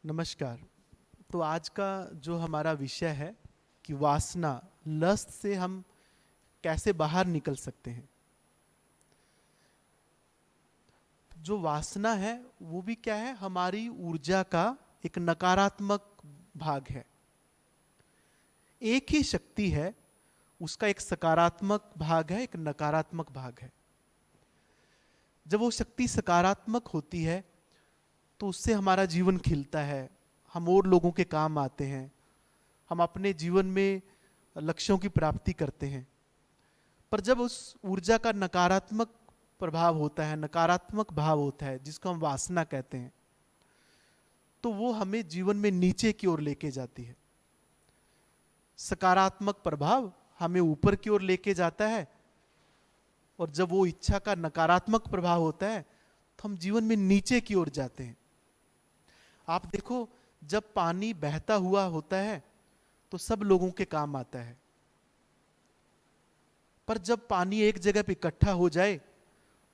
नमस्कार। तो आज का जो हमारा विषय है कि वासना, लस्ट से हम कैसे बाहर निकल सकते हैं। जो वासना है वो भी क्या है, हमारी ऊर्जा का एक नकारात्मक भाग है। एक ही शक्ति है, उसका एक सकारात्मक भाग है, एक नकारात्मक भाग है। जब वो शक्ति सकारात्मक होती है तो उससे हमारा जीवन खिलता है, हम और लोगों के काम आते हैं, हम अपने जीवन में लक्ष्यों की प्राप्ति करते हैं। पर जब उस ऊर्जा का नकारात्मक प्रभाव होता है, नकारात्मक भाव होता है, जिसको हम वासना कहते हैं, तो वो हमें जीवन में नीचे की ओर लेके जाती है। सकारात्मक प्रभाव हमें ऊपर की ओर लेके जाता है, और जब वो इच्छा का नकारात्मक प्रभाव होता है तो हम जीवन में नीचे की ओर जाते हैं। आप देखो, जब पानी बहता हुआ होता है तो सब लोगों के काम आता है, पर जब पानी एक जगह पे इकट्ठा हो जाए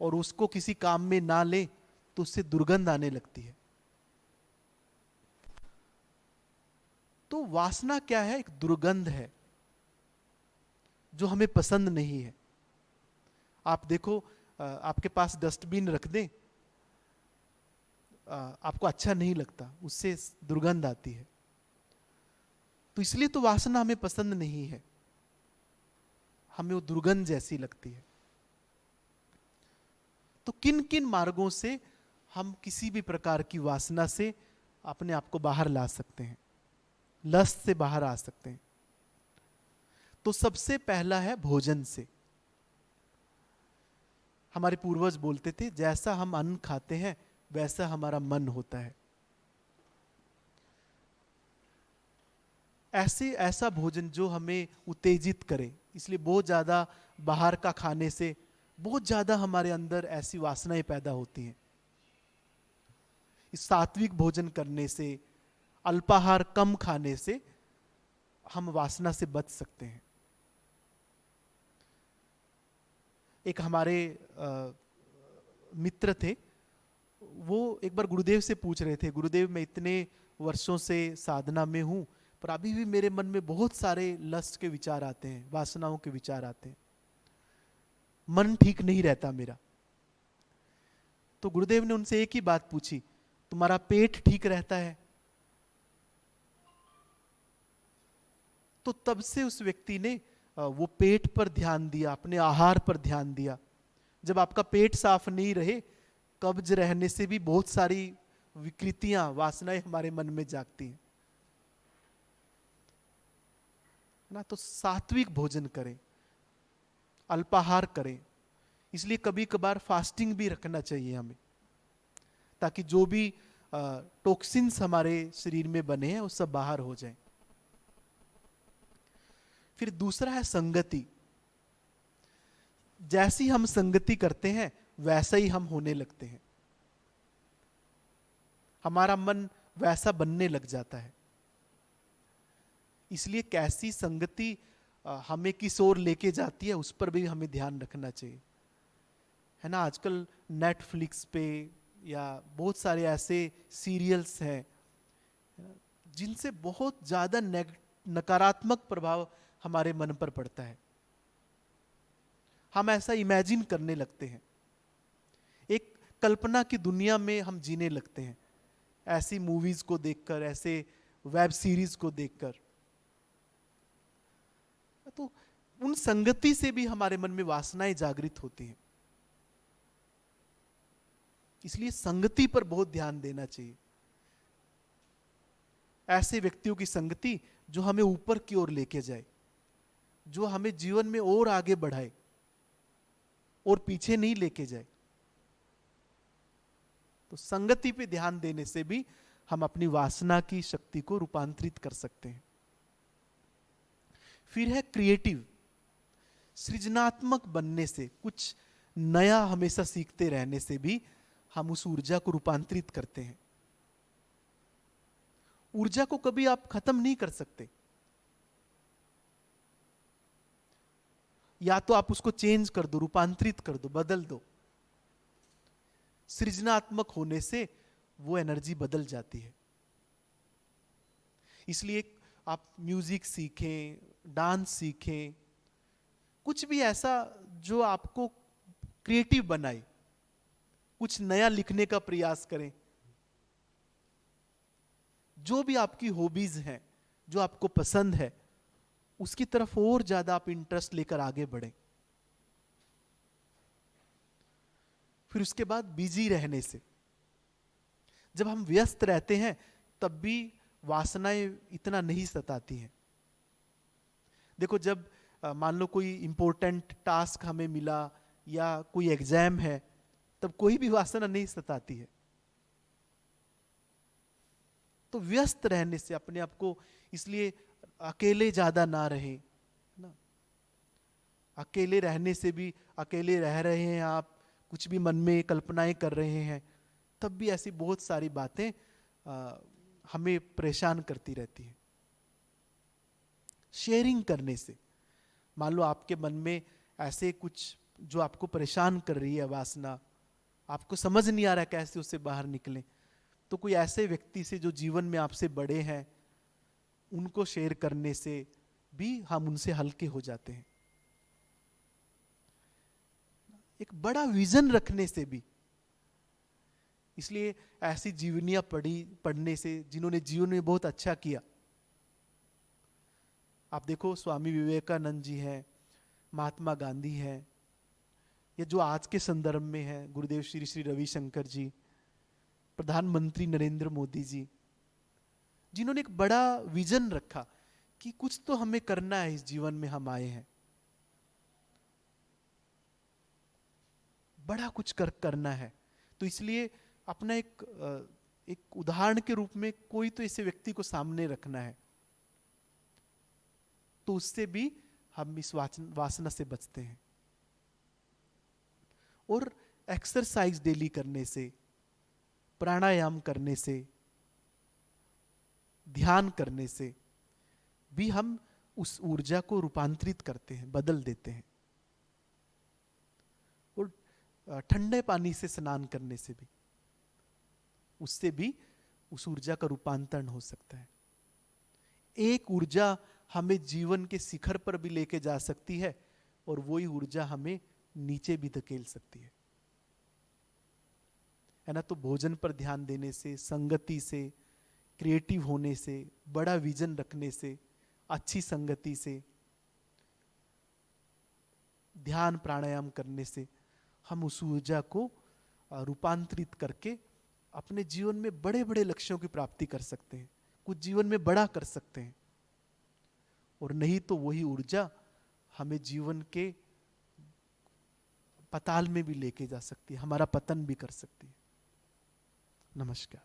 और उसको किसी काम में ना ले तो उससे दुर्गंध आने लगती है। तो वासना क्या है? एक दुर्गंध है जो हमें पसंद नहीं है। आप देखो, आपके पास डस्टबिन रख दें, आपको अच्छा नहीं लगता, उससे दुर्गंध आती है। तो इसलिए तो वासना हमें पसंद नहीं है, हमें वो दुर्गंध जैसी लगती है। तो किन किन मार्गों से हम किसी भी प्रकार की वासना से अपने आप को बाहर ला सकते हैं, लस्ट से बाहर आ सकते हैं? तो सबसे पहला है भोजन से। हमारे पूर्वज बोलते थे, जैसा हम अन्न खाते हैं वैसा हमारा मन होता है। ऐसा भोजन जो हमें उत्तेजित करे। इसलिए बहुत ज्यादा बाहर का खाने से बहुत ज्यादा हमारे अंदर ऐसी वासनाएं पैदा होती हैं। इस सात्विक भोजन करने से, अल्पाहार कम खाने से हम वासना से बच सकते हैं। एक हमारे मित्र थे, वो एक बार गुरुदेव से पूछ रहे थे, गुरुदेव मैं इतने वर्षों से साधना में हूं, पर अभी भी मेरे मन में बहुत सारे लस्ट के विचार आते हैं, वासनाओं के विचार आते हैं, मन ठीक नहीं रहता मेरा। तो गुरुदेव ने उनसे एक ही बात पूछी, तुम्हारा पेट ठीक रहता है? तो तब से उस व्यक्ति ने वो पेट पर ध्यान दिया, अपने आहार पर ध्यान दिया। जब आपका पेट साफ नहीं रहे, कब्ज रहने से भी बहुत सारी विकृतियां, वासनाएं हमारे मन में जागती हैं ना। तो सात्विक भोजन करें, अल्पाहार करें। इसलिए कभी कभार फास्टिंग भी रखना चाहिए हमें, ताकि जो भी टॉक्सिन्स हमारे शरीर में बने हैं वो सब बाहर हो जाएं। फिर दूसरा है संगति। जैसी हम संगति करते हैं वैसा ही हम होने लगते हैं, हमारा मन वैसा बनने लग जाता है। इसलिए कैसी संगति हमें किस ओर लेके जाती है उस पर भी हमें ध्यान रखना चाहिए, है ना। आजकल नेटफ्लिक्स पे या बहुत सारे ऐसे सीरियल्स हैं जिनसे बहुत ज्यादा नकारात्मक प्रभाव हमारे मन पर पड़ता है। हम ऐसा इमेजिन करने लगते हैं, एक कल्पना की दुनिया में हम जीने लगते हैं, ऐसी मूवीज को देखकर, ऐसे वेब सीरीज को देखकर। तो उन संगति से भी हमारे मन में वासनाएं जागृत होती हैं। इसलिए संगति पर बहुत ध्यान देना चाहिए। ऐसे व्यक्तियों की संगति जो हमें ऊपर की ओर लेके जाए, जो हमें जीवन में और आगे बढ़ाए और पीछे नहीं लेके जाए। तो संगति पे ध्यान देने से भी हम अपनी वासना की शक्ति को रूपांतरित कर सकते हैं। फिर है क्रिएटिव। सृजनात्मक बनने से, कुछ नया हमेशा सीखते रहने से भी हम उस ऊर्जा को रूपांतरित करते हैं। ऊर्जा को कभी आप खत्म नहीं कर सकते, या तो आप उसको चेंज कर दो, रूपांतरित कर दो, बदल दो। सृजनात्मक होने से वो एनर्जी बदल जाती है। इसलिए आप म्यूजिक सीखें, डांस सीखें, कुछ भी ऐसा जो आपको क्रिएटिव बनाए, कुछ नया लिखने का प्रयास करें। जो भी आपकी हॉबीज हैं, जो आपको पसंद है, उसकी तरफ और ज्यादा आप इंटरेस्ट लेकर आगे बढ़ें। फिर उसके बाद बिजी रहने से, जब हम व्यस्त रहते हैं तब भी वासनाएं इतना नहीं सताती हैं। देखो, जब मान लो कोई इंपॉर्टेंट टास्क हमें मिला या कोई एग्जाम है, तब कोई भी वासना नहीं सताती है। तो व्यस्त रहने से अपने आप को, इसलिए अकेले ज्यादा ना रहे ना। अकेले रहने से भी, अकेले रह रहे हैं आप, कुछ भी मन में कल्पनाएं कर रहे हैं, तब भी ऐसी बहुत सारी बातें हमें परेशान करती रहती हैं। शेयरिंग करने से, मान लो आपके मन में ऐसे कुछ जो आपको परेशान कर रही है वासना, आपको समझ नहीं आ रहा कैसे उससे बाहर निकलें, तो कोई ऐसे व्यक्ति से जो जीवन में आपसे बड़े हैं, उनको शेयर करने से भी हम उनसे हल्के हो जाते हैं। एक बड़ा विजन रखने से भी, इसलिए ऐसी जीवनियां पढ़ने से जिन्होंने जीवन में बहुत अच्छा किया, आप देखो स्वामी विवेकानंद जी हैं, महात्मा गांधी हैं, ये जो आज के संदर्भ में है गुरुदेव श्री श्री रविशंकर जी, प्रधानमंत्री नरेंद्र मोदी जी, जिन्होंने एक बड़ा विजन रखा कि कुछ तो हमें करना है, इस जीवन में हम आए हैं, बड़ा कुछ करना है। तो इसलिए अपना एक उदाहरण के रूप में कोई तो ऐसे व्यक्ति को सामने रखना है, तो उससे भी हम इस वासना से बचते हैं। और एक्सरसाइज डेली करने से, प्राणायाम करने से, ध्यान करने से भी हम उस ऊर्जा को रूपांतरित करते हैं, बदल देते हैं। और ठंडे पानी से स्नान करने से भी, उससे भी उस ऊर्जा का रूपांतरण हो सकता है। एक ऊर्जा हमें जीवन के शिखर पर भी लेके जा सकती है, और वही ऊर्जा हमें नीचे भी धकेल सकती है ना। तो भोजन पर ध्यान देने से, संगति से, क्रिएटिव होने से, बड़ा विजन रखने से, अच्छी संगति से, ध्यान प्राणायाम करने से हम उस ऊर्जा को रूपांतरित करके अपने जीवन में बड़े बड़े लक्ष्यों की प्राप्ति कर सकते हैं, कुछ जीवन में बड़ा कर सकते हैं। और नहीं तो वही ऊर्जा हमें जीवन के पताल में भी लेके जा सकती है, हमारा पतन भी कर सकती है। नमस्कार।